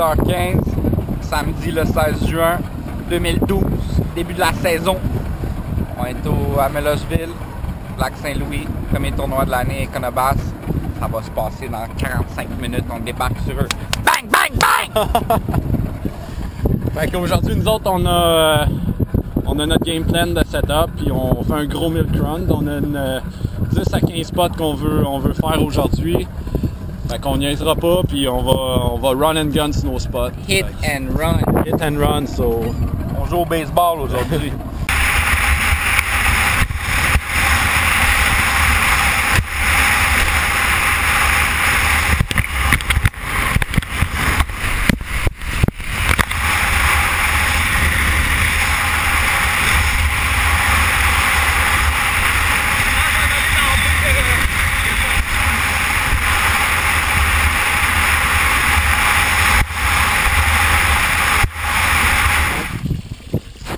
16h15, samedi le 16 juin 2012, début de la saison. On est à Mellocheville, Lac-Saint-Louis, premier tournoi de l'année, Conabas. Ça va se passer dans 45 minutes, on débarque sur eux. Bang, bang, bang! Fait qu'aujourd'hui, nous autres, on a notre game plan de setup, puis on fait un gros milk run. On a une 10 à 15 spots qu'on veut faire aujourd'hui. Fait qu'on niaisera pas, puis on va run and gun sur nos spots. Hit and run. Hit and run, so on joue au baseball aujourd'hui.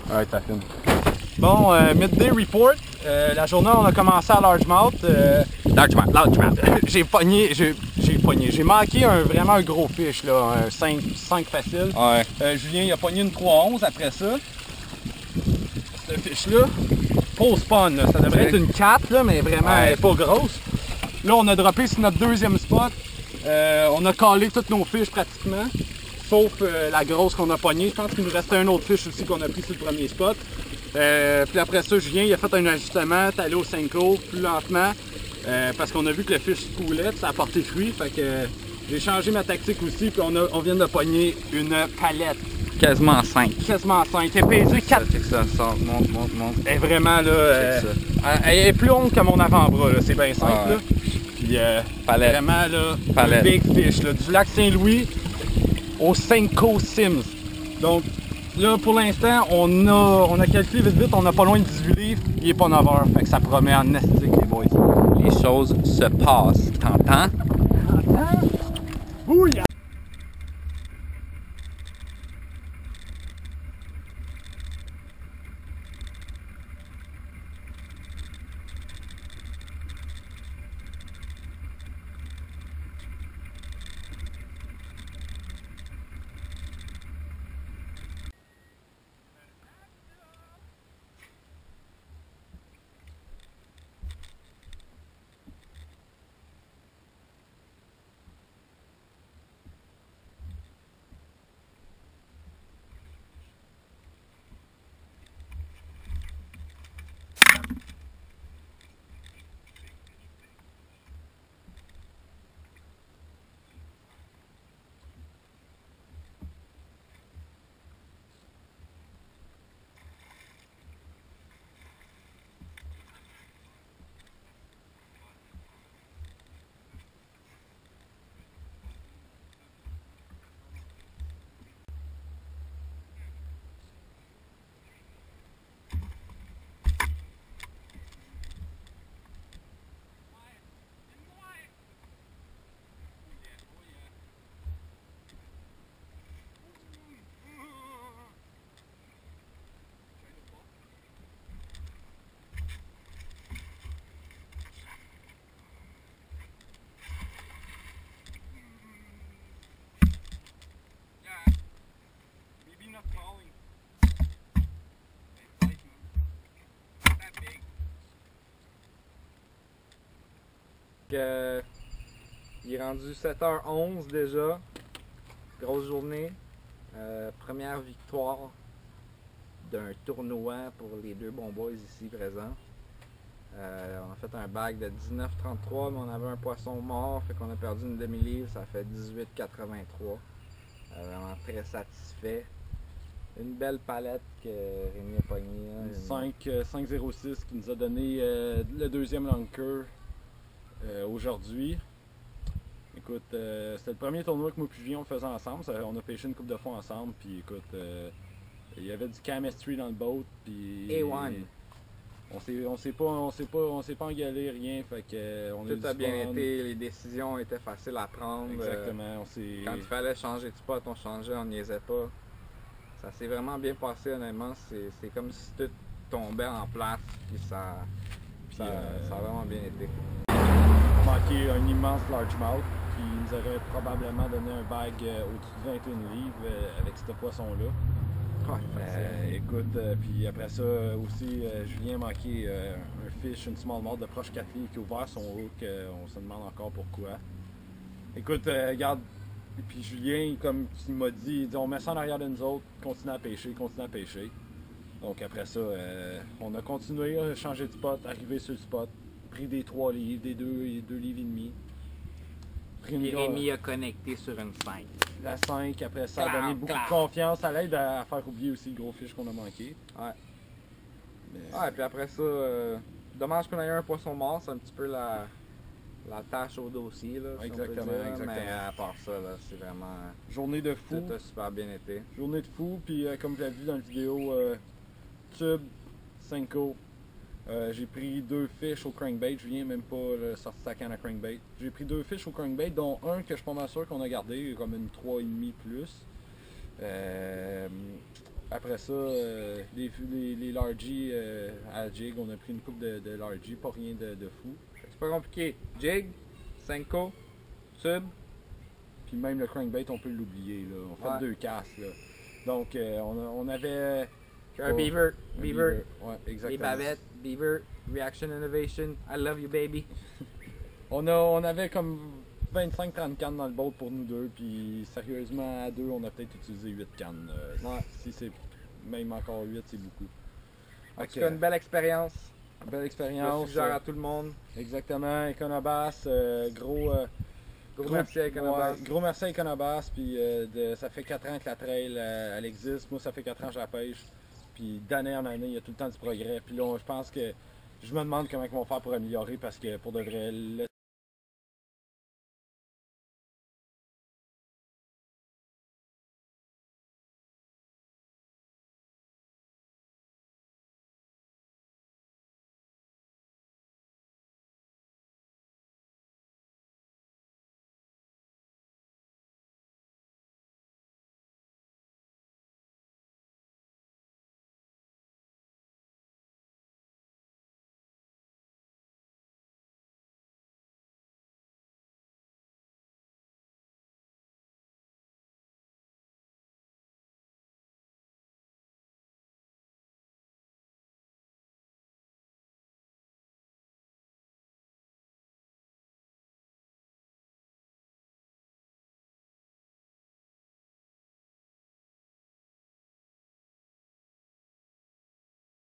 Alright, ça filme. Bon, midday report. La journée, on a commencé à Largemouth. Largemouth. J'ai manqué vraiment un gros fish, là, un 5 facile. Ouais. Julien, il a pogné une 3-11 après ça. Ce fish-là, pas spawn, là. Ça devrait être une 4, là, mais vraiment, elle est pas grosse. Là, on a droppé sur notre deuxième spot. On a calé tous nos fiches pratiquement. Sauf la grosse qu'on a pognée. Je pense qu'il nous restait un autre fish aussi qu'on a pris sur le premier spot. Puis après ça, Julien il a fait un ajustement, t'es allé au 5 plus lentement. Parce qu'on a vu que le fish se coulait, ça a porté fruit. Fait que j'ai changé ma tactique aussi. Puis on vient de pogner une palette. Quasiment 5. Quasiment 5. Elle pesait 4. Ça sort, monte. Elle est vraiment là. Elle est plus longue que mon avant-bras, là. C'est bien simple. Là. Puis vraiment là, palette. Big fish. Là, du lac Saint-Louis au Senko Sims. Donc là pour l'instant on a calculé vite, on n'a pas loin de 18 livres, il est pas 9 heures, fait que ça promet en estique les boys. Les choses se passent, t'entends? Bouilla! Il est rendu 7h11 déjà, grosse journée, première victoire d'un tournoi pour les deux bons boys ici présents. On a fait un bag de 19,33 mais on avait un poisson mort, fait qu'on a perdu une demi-livre, ça fait 18,83. Vraiment très satisfait. Une belle palette que Rémi a pognée. 5,06 qui nous a donné le deuxième lunker aujourd'hui. Écoute, c'était le premier tournoi que moi et Julien on faisait ensemble. On a pêché une couple de fois ensemble. Puis écoute, il y avait du chemistry dans le boat. Puis A1. On s'est pas engueulé, rien. Fait que tout a bien été, les décisions étaient faciles à prendre. Exactement. Quand il fallait changer de spot, on changeait, on niaisait pas. Ça s'est vraiment bien passé honnêtement. C'est comme si tout tombait en place. Puis ça a vraiment bien été. On a manqué un immense largemouth. Puis nous aurait probablement donné un bag au-dessus de 21 livres avec ce poisson-là. Écoute, puis après ça aussi, Julien manquait un fish, une smallmouth de proche 4 livres qui a ouvert son hook. On se demande encore pourquoi. Écoute, regarde, et puis Julien, comme il m'a dit, on met ça en arrière de nous autres, continue à pêcher, continue à pêcher. Donc après ça, on a continué à changer de spot, arrivé sur le spot, pris des 3 livres, des 2 livres et demi. Puis Rémi a connecté sur une 5. La 5, après ça, a donné beaucoup de confiance. Ça l'aide à faire oublier aussi le gros fish qu'on a manqué. Ouais. Ouais, puis après ça, dommage qu'on ait eu un poisson mort, c'est un petit peu la tâche au dossier. Là, si exactement, on peut dire. exactement. Mais à part ça, là, c'est vraiment. Journée de fou. Tout a super bien été. Journée de fou, puis comme vous l'avez vu dans la vidéo, tube, Senko. J'ai pris 2 fish au crankbait, je viens même pas sortir sa canne à crankbait. J'ai pris 2 fish au crankbait, dont un que je suis pas mal sûr qu'on a gardé, comme une 3,5 plus. Après ça, les largies à jig, on a pris une coupe de largies, pas rien de fou. C'est pas compliqué. Jig, Senko, tube. Puis même le crankbait, on peut l'oublier, là. On fait 2 casses, là. Donc on avait... Un beaver. Ouais, exactement. Les bavettes, beaver, reaction innovation, I love you baby. On avait comme 25-30 cannes dans le boat pour nous deux, puis sérieusement à deux on a peut-être utilisé 8 cannes. Si c'est même encore 8, c'est beaucoup. En tout cas, une belle expérience. Belle Je expérience. le suggère à tout le monde. Exactement, Econobass, gros merci à Econobass. Gros merci à Econobass, puis ça fait 4 ans que la trail elle existe. Moi ça fait 4 ans que je la pêche. Puis d'année en année, il y a tout le temps du progrès. Puis là, je pense que je me demande comment ils vont faire pour améliorer parce que pour de vrai,